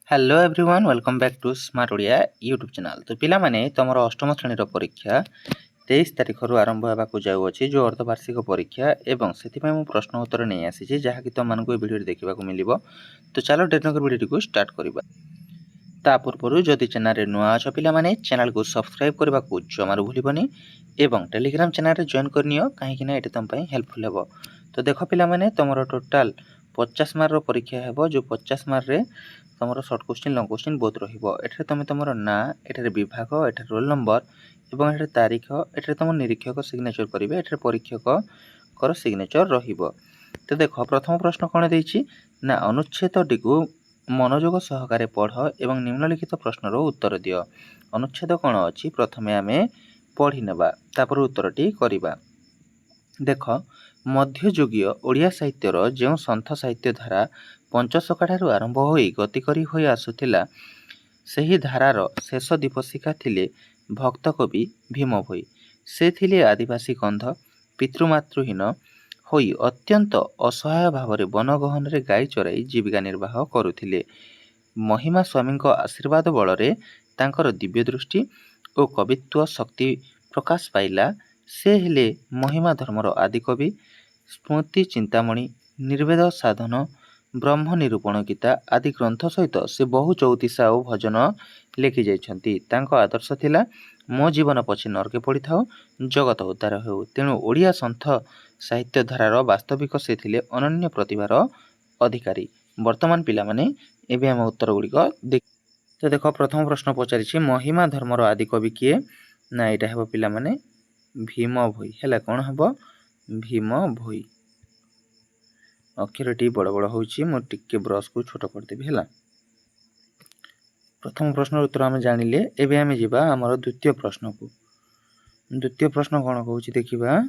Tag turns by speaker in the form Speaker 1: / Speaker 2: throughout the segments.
Speaker 1: Hello everyone welcome back to smart Odia YouTube channel. तो पिला माने तमरो अष्टम श्रेणी परीक्षा 23 तारिख रु आरंभ होगा जाऊँगी जो अर्धवार्षिक परीक्षा एवं से मु प्रश्न उत्तर नहीं आसी जहाँकि तुम मानक वीडियो देखा मिल। तो चलो डेटनकर वीडियो को स्टार्ट करवा। ता पूर्व जदि चैनल नुआ अछ पिला माने चैनल को सब्सक्राइब करने को जमार भूलबनी एवं टेलीग्राम चैनल जॉइन करनियो कहीं ये तुम हेल्पफुल हे। तो देख पिला माने तुम टोटाल 50 मार्क परीक्षा है जो 50 मार्क रे तुम सर्ट क्वेश्चन लंग क्वेश्चन बहुत रही तुम तुम ना ये विभाग ये रोल नंबर एवं ये तारीख ये तुम निरीक्षक सिग्नेचर करेंगे ये परीक्षक सिग्नेचर रहिबो। तो देख प्रथम प्रश्न कौन देछि ना अनुच्छेद टी को मनोयोग सहकारे पढ़ एवं निम्नलिखित प्रश्नर उत्तर दियो। अनुच्छेद कौन अच्छी प्रथमे आम पढ़ी नेबा तापर उत्तरटी करिबा। देख मध्ययुगीय ओडिया साहित्यर जो सन्थ साहित्य धारा पंचशखा ठारू आरंभ होई गति करी होई आसुथिला सेही धारार शेष दीपशिखा थिले भक्त कवि भीम भोई। से थिले आदिवासी कंध पितृमातृहीन होई अत्यंत असहाय भाव वन गहन गाई चराई जीविका निर्वाह करुथिले। महिमा स्वामी आशीर्वाद बल तांकर दिव्य दृष्टि और कवित्व शक्ति प्रकाश पाइला। से हेले महिमा धर्मर आदि कवि स्मृति चिंतामणि निर्वेद साधन ब्रह्म निरूपण गीता आदि ग्रंथ सहित से बहु चौतीसा और भजन लिखि जाइछन्ति। तांको आदर्श थिला मो जीवन पछे नरके पड़ी थाओ जगत उद्धार हो। तेणु ओडिया सन्थ साहित्य धारार वास्तविक से थिले अनन्य प्रतिभार अधिकारी। वर्तमान पिला माने एबे हम उत्तर गुड़िक देख। तो देख प्रथम प्रश्न पचारि महिमा धर्मर आदि कवि किए ना यहाँ हे पिला माने भीम भोई है। कौन हम भीम भोई अक्षरटी बड़ बड़ होके ब्रश को छोट करदेवी है। प्रथम प्रश्न उत्तर आम जानिले एबे आम जा आम द्वितीय प्रश्न को। द्वितीय प्रश्न कौन कह देखा।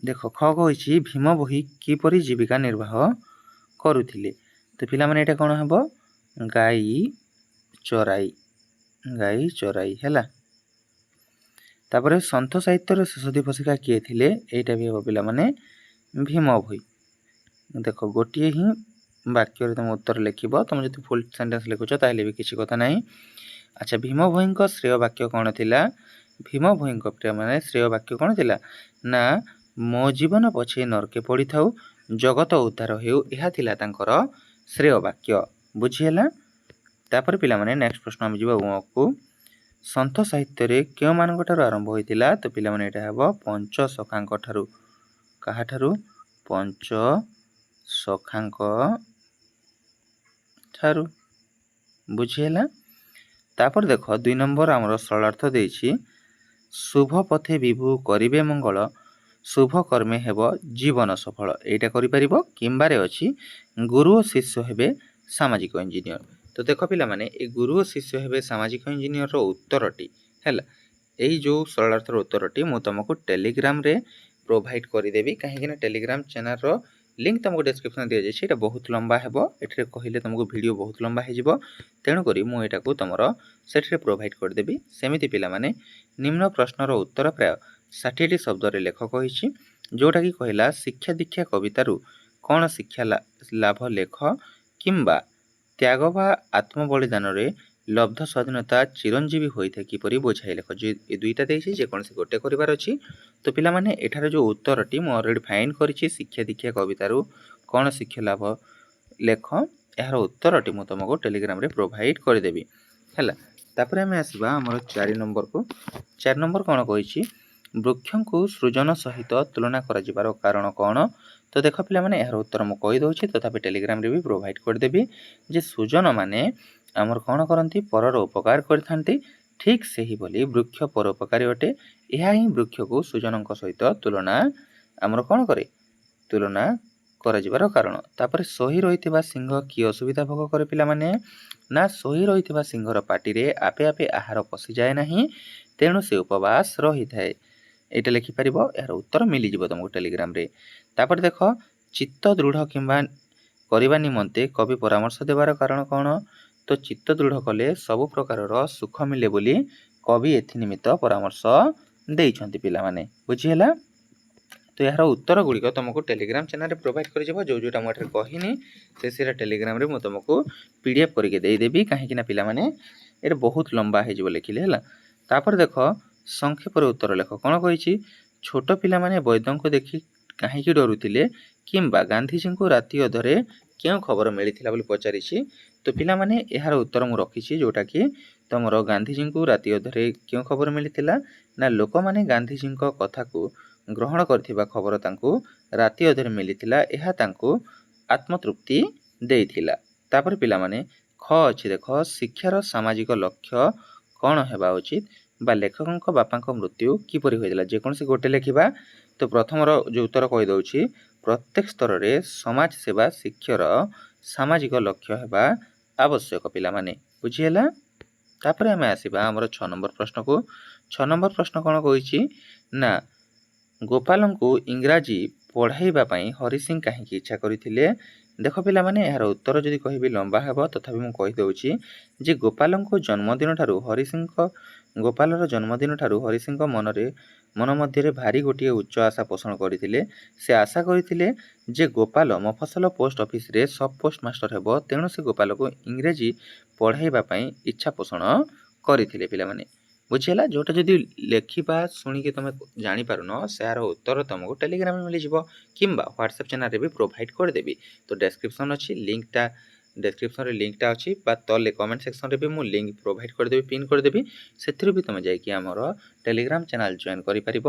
Speaker 1: देख ख कही भीम भोई किपरि जीविका निर्वाह करुथिले। तो पिला माने एटा कौन हम गाई चराई है। तापर सन्थ साहित्यर शेष दीपशिखा किए थिले एटा भी हम पिला माने भीम भोई। देख गोटे ही वाक्य तुम उत्तर लिख तुम जो फुल सेंटेंस लिखुच ताहले भी किसी कथा नहीं। अच्छा भीम भोई श्रेय वाक्य कौन थिला। भीम भोई प्रिय माने श्रेय वाक्य कौन थिला ना मो जीवन पछे नरके पड़ी थाउ जगत उद्धार हेउ यह थिला तांकर श्रेय वाक्य बुझीला। तापर पिला माने नेक्स्ट प्रश्न हम जीवा को सन्थ साहित्य रे क्यों मानक ठारू आरंभ होइतिला। तो पिला माने एटा हबो पंच सखांक ठारू कहा ठारू पंच सखांक ठारू बुझीला। तापर देख 2 नंबर आमर सरलार्थ देछि शुभ पथे विभु करिवे मंगल शुभ कर्मे हेब जीवन सफल एटा करि परिबो किंबारे अछि गुरु और शिष्य हेबे सामाजिक इंजीनियर। तो देख पिला माने ए गुरु और शिष्य हेबे सामाजिक इंजीनियर रो उत्तरटी हैला एई जो सरलार्थर उत्तरटी मु तुमको टेलीग्राम रे प्रोवाइड करि देबी कहीं टेलीग्राम चैनल रो लिंक तुमको डिस्क्रिप्शन दिया जाइए। बहुत लंबा हेबो एठरे कहले तुमको वीडियो बहुत लंबा हे जिवो तेणु करी मु एटा को तुमरो सेठरे प्रोवाइड कर देबी। सेमिति पिला माने निम्न प्रश्नर उत्तर प्राय 60 टी शब्द रे लेख कहिछि जोटा कि कहला शिक्षा दीक्षा कवितारू कौन शिक्षा लाभ लेख किंबा त्याग बा आत्म बलिदान रे लब्ध स्वाधीनता चिरंजीवी होता किपरि बुझाई लेख जे ए दुईटा देछि जे कोनसे गोटे करिवार अछि। तो पिला माने एठार जो उत्तरटी मु ऑलरेडी फाइंड करिछि शिक्षा दीक्षा कवितारू कौन शिक्षा लाभ लेख यार उत्तरटी मु तुमको टेलीग्राम रे प्रोवाइड कर देबी हैला। तापर आमे आसीबा हमर 4 नंबर को। 4 नंबर कौन कहिछि वृक्ष को सृजन सहित तुलना करा जिबार कारण कौन। तो देख पिला माने यार उत्तर मु कहि दउछि तथापि टेलीग्राम रे भी प्रोवाइड कर देबी जे सृजन माने आमर कौन करती परर उपकार करथांती ठीक सही बोली वृक्ष परोपकारी अटे। यह ही वृक्ष को सृजन सहित तुलना आमर कौन करे तुलना करा जिबार कारण। तापर सही रही सिंह कि असुविधा भोग करे पिला माने ना सही रही सिंहर पाटी रे आपे आपे आहार पशि जाए नहीं तेणु से उपवास रही थाए एटा लिखि परिबो यार उत्तर मिली जिवो तुमको टेलीग्राम रे। तापर देख चित्त दृढ़ किंबा करबा निमंते कवि परामर्श देवार कारण कौन। तो चित्त दृढ़ कले सबु प्रकार सुख मिले बोली कवि एथि निमित्त परामर्श देइछन्ति पिला माने बुझिहेला। तो यार उत्तर गुड़िक तुमको टेलीग्राम चैनल प्रोवाइड कर जोटा मुझे कहनी से टेलीग्राम रे तुमको पीडीएफ करके देदेवी कहीं पिला माने ये बहुत लंबा हो लिखिले है तापर देख संक्षेप उत्तर लेख कौन कही छोट पिला माने वैद्य को देखी कहीं डरुले किंबा गांधीजी को राति अधरे क्यों खबर मिलता बोली पचारि तो पिला माने यार उत्तर मुझे रखी जोटा कि तुम गांधीजी को राति अधरे क्यों खबर मिलता ना लोक मैंने गांधीजी कथा को ग्रहण करथिबा खबर तांको राति अधरे मिलिथिला एहा तांको आत्मतृप्ति देइथिला तापर पिला माने ख अछि देख शिक्षार सामाजिक लक्ष्य कौन हेबा उचित बा लेखकଙ୍କ बापाଙ୍କ मृत्यु किपरि होइला जे कोनसी गोटे लेखिबा तो प्रथम जो उत्तर कहि दउछि प्रत्येक स्तर रे समाज सेवा शिक्षार सामाजिक लक्ष्य हेबा आवश्यक पिला माने बुझिहेला तापर आमे आसीबा हमर 6 नंबर प्रश्न को 6 नंबर प्रश्न कोन कहिछि ना गोपाल को इंग्राजी पढ़ाइबा पई हरि सिंह कहीं इच्छा करथिले देख पिला माने यार उत्तर जदि कहबी लंबा हेबो तथापि मु कहि दउछि जे गोपाल को जन्मदिन ठारू हरि सिंह गोपालर जन्मदिन ठारू हरि सिंह मन मध्य भारी गोटे उच्च आशा पोषण करथिले से आशा करथिले जे गोपाल मफसल पोस्ट ऑफिस रे सब पोस्ट मास्टर हेबो तेणु से गोपाल को इंग्राजी पढ़ाइबा पई इच्छा पोषण करथिले पिला माने बुझेला जोटा जदि लेखिबा शुणिकी तुम जापारुन सेयार उत्तर तुमको टेलीग्राम में मिल जाव कि व्हाट्सएप चैनल रे भी प्रोवाइड करदेवी तो डेस्क्रिप्शन अच्छी लिंकटा डेस्क्रिप्शन रे लिंकटा अच्छी तले कमेंट सेक्शन रे भी मु लिंक प्रोवाइड करदेवी पिन करदेवी से भी तुम जाकि आमर टेलीग्राम चैनल जॉइन कर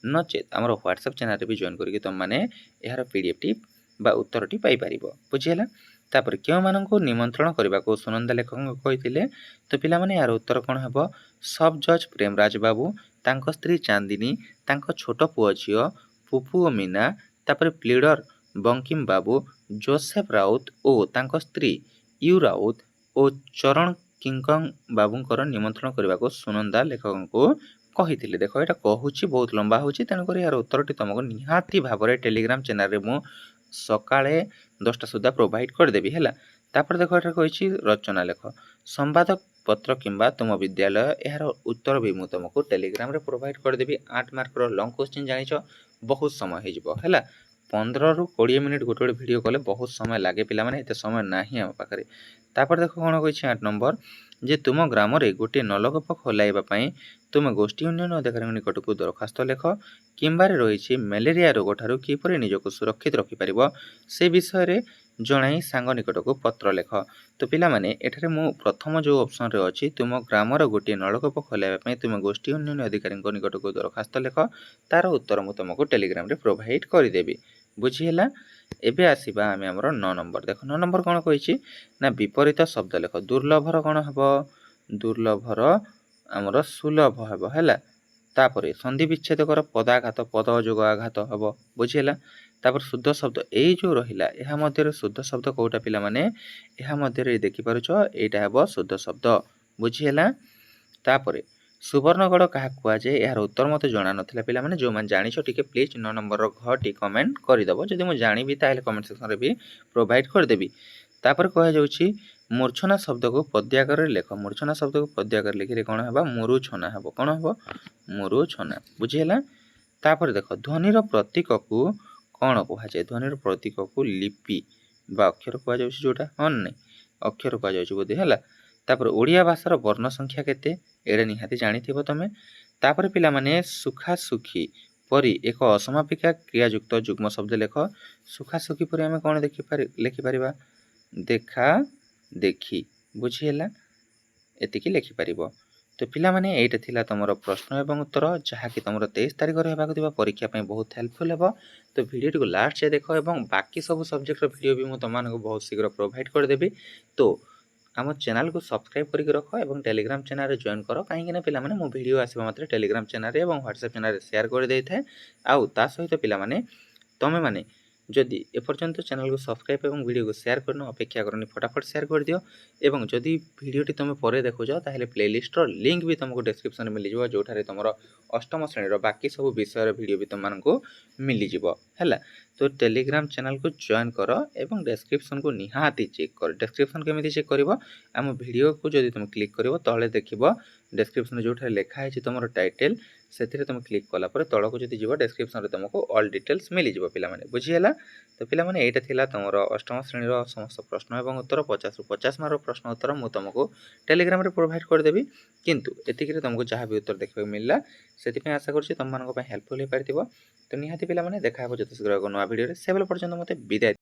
Speaker 1: नचेत आमर व्हाट्सएप चैनल रे भी जॉइन करके तुम मैंने यार पीडीएफ टी बा उत्तर टी पाई परिबो बुझिहेला तापर क्यों माननको निमंत्रण करने को सुनंदा लेखक कही तो पिला माने यार उत्तर कौन हेबो सब जज प्रेमराज बाबू तांको स्त्री चांदिनी तांको छोट पुओ झियो पुपु ओ मीना तापर प्लीडर बंकिम बाबू जोसेफ राउत ओ तांको स्त्री यू राउत ओ चरण किंकंग बाबूंकर निमंत्रण करने को सुनंदा लेखक को कही देख यहाँ कहूँ बहुत लंबा होची तेणुक यार उत्तरटी तुमको निहाती भाव में टेलीग्राम चैनल रे मु सकाळे 10टा सुधा प्रोवाइड करदेवी है तापर देख ये कही रचना लेख संवाद पत्र किंबा तुम विद्यालय यार उत्तर भी मुझे तुमको टेलीग्राम रे प्रोवाइड करदेवी 8 मार्क लंग क्वेश्चन जानिछ बहुत समय हो 15 ରୁ 20 मिनिट गोटे गोटे वीडियो कले बहुत समय लगे पिला माने एते समय नाही हम पाखरे तापर देखो कोन कहि 8 नंबर जे तुम ग्राम रे गोटे नलकूप खोलाइबा पई तुम गोष्ठी उन्नयन अधिकारी निकट को दरखास्त लेख किंबा रही मलेरिया रोग ठारू किपरि निजको सुरक्षित रखि परिबो से विषय रे जणाई सांग निकट को पत्र लेख तो पिला माने एठारे मु प्रथम जो ऑप्शन रे अछि तुम ग्राम रो गोटे नलकूप खोलाइबा पई तुम गोष्ठी उन्नयन अधिकारी निकट को दरखास्त लेख तार उत्तर मु तुमको टेलीग्राम रे प्रोवाइड करि देबी बुझिहेला एबे आसीबा आमे हमर 9 नंबर देखो 9 नंबर कोन कहिछि ना विपरीत शब्द लेख दुर्लभर कोन हबो दुर्लभर हमर सुलभ हबो हैला तापरे संधि विच्छेद कर पदाघात पद जोग आघात हबो बुझिहेला तापर शुद्ध शब्द एई जो रहिला एहा मध्य शुद्ध शब्द कोटा पिला माने एहा मध्य देखि पारुछ एटा हबो शुद्ध शब्द बुझिहेला तापरे सुवर्णगढ़ क्या कहुए यार उत्तर मत जाना ना पिला माने जो मैंने जानिछ टिके प्लीज 9 नंबर घटी कमेंट करदेव जदि मुझे जानी ताहले कमेंट सेक्शन रे भी प्रोवाइड करदेवी तापर कह जाउछि मूर्छना शब्द को पद्याकर लेख मूर्छना शब्द को पद्याकर लिखिले कौन है मुरुछना है कौन है मुरुछना बुझीला तापर देख ध्वनिर प्रतीक को कौन कहुए ध्वनिर प्रतीक को लिपि बा अक्षर कहुए जोटा हाँ नहीं अक्षर कहुए बोधे है तापर ओडिया भाषार वर्ण संख्या केते एडा निहाती जानिथिबो तमे तापर पिला माने सुखा सुखी परी एक असमापिका क्रियायुक्त जुग्म शब्द लेख सुखा सुखी परी आमे कोन लिखि परिबा देखा देखी बुझिहेला एतिकी लिखि परिबो तो पिला माने एटा थिला तमरो प्रश्न एवं उत्तर जहा कि तमरो 23 तारिख रे हेबाक दिबा परीक्षा पई बहुत हेल्पफुल हेबो तो वीडियो को लास्ट से देखो एवं बाकी सब सब्जेक्ट रो वीडियो भी मु तमान को बहुत शीघ्र प्रोवाइड कर देबी तो आम चैनल को सब्सक्राइब करके रख और टेलीग्राम चैनल जॉइन कर कहीं पे मो वीडियो आसवा मात्र टेलीग्राम चैनल और व्हाट्सएप चैनल शेयर कर दे था आउ ता सहित पिला माने तमे माने जदि एपर्यंत चैनल को सब्सक्राइब और वीडियो को शेयर करन अपेक्षा करनी फटाफट शेयर कर दियो एवं जदि वीडियोटी तुम पर देखुच ताहले प्लेलिस्ट लिंक भी तुमको डिस्क्रिप्शन में मिल जाव जो तुम अष्टम श्रेणी बाकी सब विषय वीडियो भी तुमको मिल जाव तो टेलीग्राम चैनल को जॉइन कर एवं डिस्क्रिप्शन को निहाती चेक कर डिस्क्रिप्शन केमी चेक कर आम वीडियो को जब तुम क्लिक कर तले देख डिस्क्रिप्शन जो लिखाई तुम टाइटल ସେଥିରେ ତୁମେ କ୍ଲିକ୍ କଲା ପରେ ତଳକୁ ଯଦି ଯିବ ଡେସ୍କ୍ରିପ୍ସନ୍ରେ ତୁମକୁ ଅଲ୍ ଡିଟେଲ୍ସ ମିଳିଯିବ ପିଲାମାନେ, ବୁଝିହେଲା। ତ ପିଲାମାନେ ଏଇଟା ଥିଲା ତୁମର ଅଷ୍ଟମ ଶ୍ରେଣୀର ସମସ୍ତ ପ୍ରଶ୍ନ ଏବଂ ଉତ୍ତର 50ରୁ 50 ମାର୍କର ପ୍ରଶ୍ନ ଉତ୍ତର ମୁଁ ତୁମକୁ ଟେଲିଗ୍ରାମରେ ପ୍ରୋଭାଇଡ଼ କରିଦେବି। କିନ୍ତୁ ଏତିକିରେ ତୁମକୁ ଯାହା ବି ଉତ୍ତର ଦେଖିବାକୁ ମିଳିଲା ସେଥିପାଇଁ ଆଶା କରୁଛି ତୁମମାନଙ୍କ ପାଇଁ ହେଲ୍ପଫୁଲ୍ ହୋଇପାରିଥିବ। ତ ନିହାତି ପିଲାମାନେ ଦେଖା ହେବ ଯଥା ଶୀଘ୍ର ଏକ ନୂଆ ଭିଡ଼ିଓରେ, ସେବେଳ ପର୍ଯ୍ୟନ୍ତ ମୋତେ ବିଦାୟ।